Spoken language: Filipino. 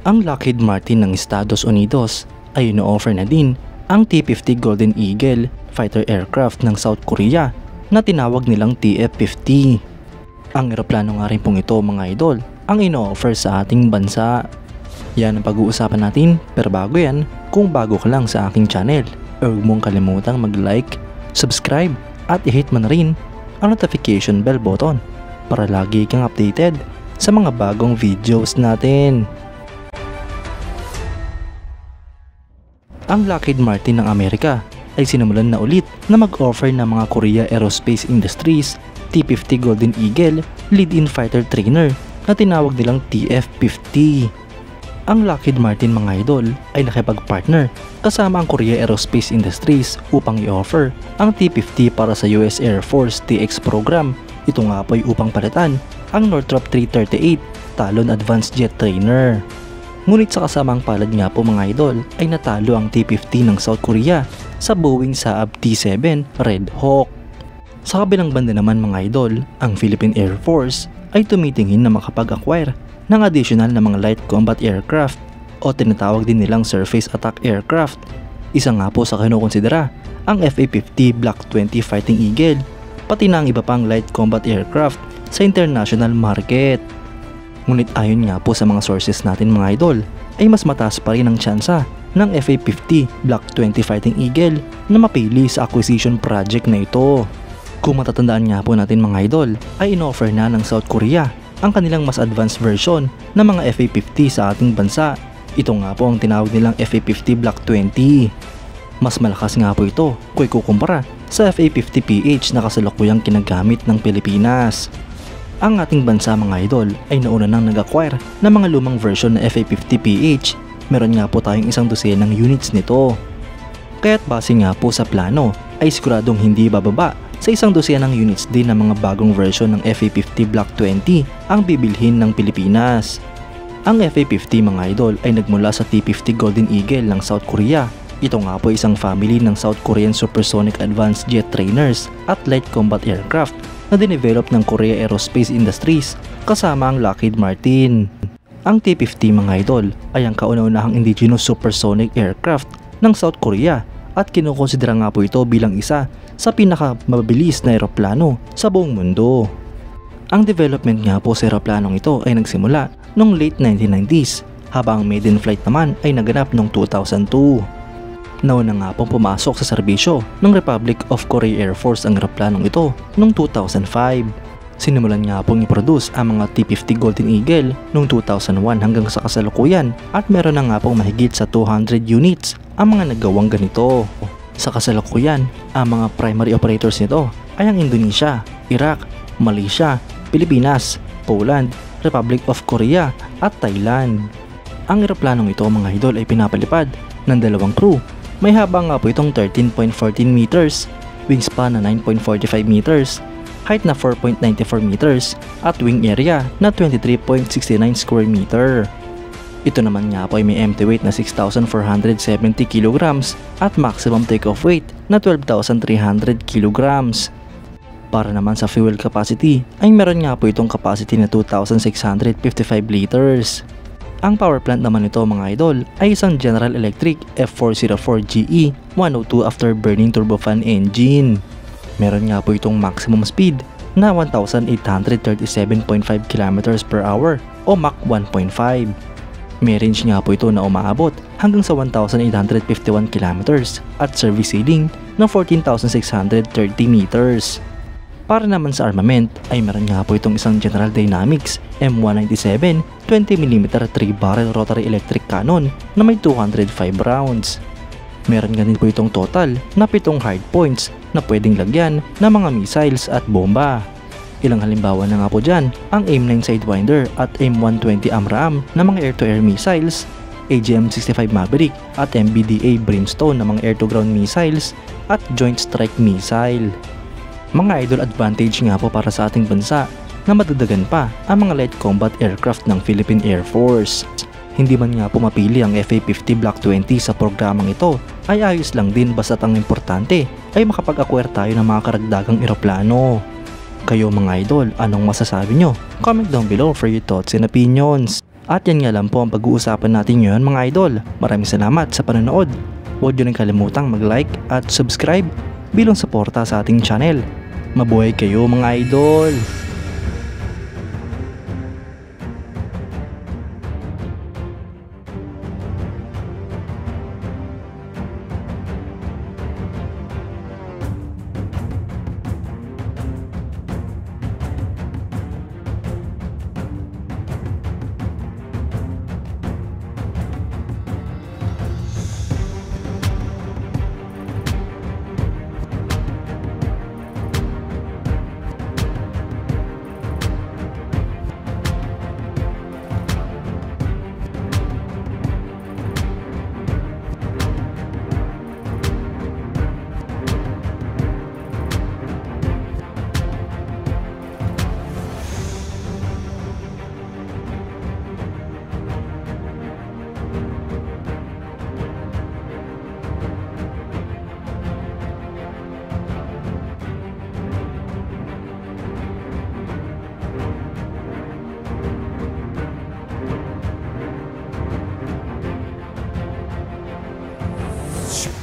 Ang Lockheed Martin ng Estados Unidos ay ino-offer na din ang T-50 Golden Eagle fighter aircraft ng South Korea na tinawag nilang TF-50. Ang eroplano nga rin pong ito mga idol ang ino-offer sa ating bansa. Yan ang pag-uusapan natin, pero bago yan, kung bago ka lang sa aking channel, huwag mong kalimutang mag-like, subscribe at i-hit mo na rin ang notification bell button para lagi kang updated sa mga bagong videos natin. Ang Lockheed Martin ng Amerika ay sinimulan na ulit na mag-offer ng mga Korea Aerospace Industries T-50 Golden Eagle lead-in fighter trainer na tinawag nilang TF-50. Ang Lockheed Martin mga idol ay nakipag-partner kasama ang Korea Aerospace Industries upang i-offer ang T-50 para sa US Air Force TX program. Ito nga po ay upang palitan ang Northrop 338 Talon Advanced Jet Trainer. Ngunit sa kasamang palad nga po mga idol ay natalo ang T-50 ng South Korea sa Boeing Saab T-7 Red Hawk. Sa kabilang banda naman mga idol, ang Philippine Air Force ay tumitingin na makapag-acquire ng additional na mga light combat aircraft o tinatawag din nilang surface attack aircraft. Isa nga po sa kinukonsidera ang FA-50 Block 20 Fighting Eagle pati na ang iba pang light combat aircraft sa international market. Ngunit ayon nga po sa mga sources natin mga idol ay mas mataas pa rin ang tsansa ng FA-50 Block 20 Fighting Eagle na mapili sa acquisition project na ito. Kung matatandaan nga po natin mga idol ay in-offer na ng South Korea ang kanilang mas advanced version ng mga FA-50 sa ating bansa. Ito nga po ang tinawag nilang FA-50 Block 20. Mas malakas nga po ito kung ikukumpara sa FA-50PH na kasalukuyang kinagamit ng Pilipinas. Ang ating bansa mga idol ay nauna nang nag-acquire ng mga lumang version na FA-50PH. Meron nga po tayong 100 ng units nito. Kaya't base nga po sa plano ay siguradong hindi bababa sa 100 ng units din ng mga bagong version ng FA-50 Block 20 ang bibilhin ng Pilipinas. Ang FA-50 mga idol ay nagmula sa T-50 Golden Eagle ng South Korea. Ito nga po isang family ng South Korean Supersonic Advanced Jet Trainers at Light Combat Aircraft na dinevelop ng Korea Aerospace Industries kasama ang Lockheed Martin. Ang T-50 mga idol ay ang kauna-unahang indigenous supersonic aircraft ng South Korea at kinukonsidera nga po ito bilang isa sa pinakamabilis na eroplano sa buong mundo. Ang development nga po sa eroplanong ito ay nagsimula noong late 1990s habang ang maiden flight naman ay naganap noong 2002. Nauna nga pong pumasok sa serbisyo ng Republic of Korea Air Force ang eroplanong ito noong 2005. Sinimulan nga pong i-produce ang mga T-50 Golden Eagle noong 2001 hanggang sa kasalukuyan at meron na nga pong mahigit sa 200 units ang mga nagawang ganito. Sa kasalukuyan, ang mga primary operators nito ay ang Indonesia, Iraq, Malaysia, Pilipinas, Poland, Republic of Korea at Thailand. Ang eroplanong ito mga idol ay pinapalipad ng dalawang crew. May haba nga po itong 13.14 meters, wingspan na 9.45 meters, height na 4.94 meters, at wing area na 23.69 square meter. Ito naman nga po ay may empty weight na 6,470 kilograms at maximum takeoff weight na 12,300 kilograms. Para naman sa fuel capacity ay meron nga po itong capacity na 2,655 liters. Ang power plant naman nito mga idol ay isang General Electric F404GE 102 afterburning turbofan engine. Meron nga po itong maximum speed na 1,837.5 km per hour o Mach 1.5. May range nga po ito na umaabot hanggang sa 1,851 km at service ceiling ng 14,630 meters. Para naman sa armament ay meron nga po itong isang General Dynamics M197 20mm 3-barrel rotary electric cannon na may 205 rounds. Meron nga din po itong total na 7 hardpoints na pwedeng lagyan ng mga missiles at bomba. Ilang halimbawa na nga po dyan ang AIM-9 Sidewinder at AIM-120 AMRAAM na mga air-to-air missiles, AGM-65 Maverick at MBDA Brimstone na mga air-to-ground missiles at Joint Strike Missile. Mga idol, advantage nga po para sa ating bansa na madagdagan pa ang mga light combat aircraft ng Philippine Air Force. Hindi man nga po mapili ang FA-50 Block 20 sa programang ito ay ayos lang din basta't ang importante ay makapag-acquire tayo ng mga karagdagang eroplano. Kayo mga idol, anong masasabi nyo? Comment down below for your thoughts and opinions. At yan nga lang po ang pag-uusapan natin ngayon mga idol. Maraming salamat sa panonood. Huwag nyo rin kalimutang mag-like at subscribe bilang suporta sa ating channel. Mabuhay kayo mga idol! Shh.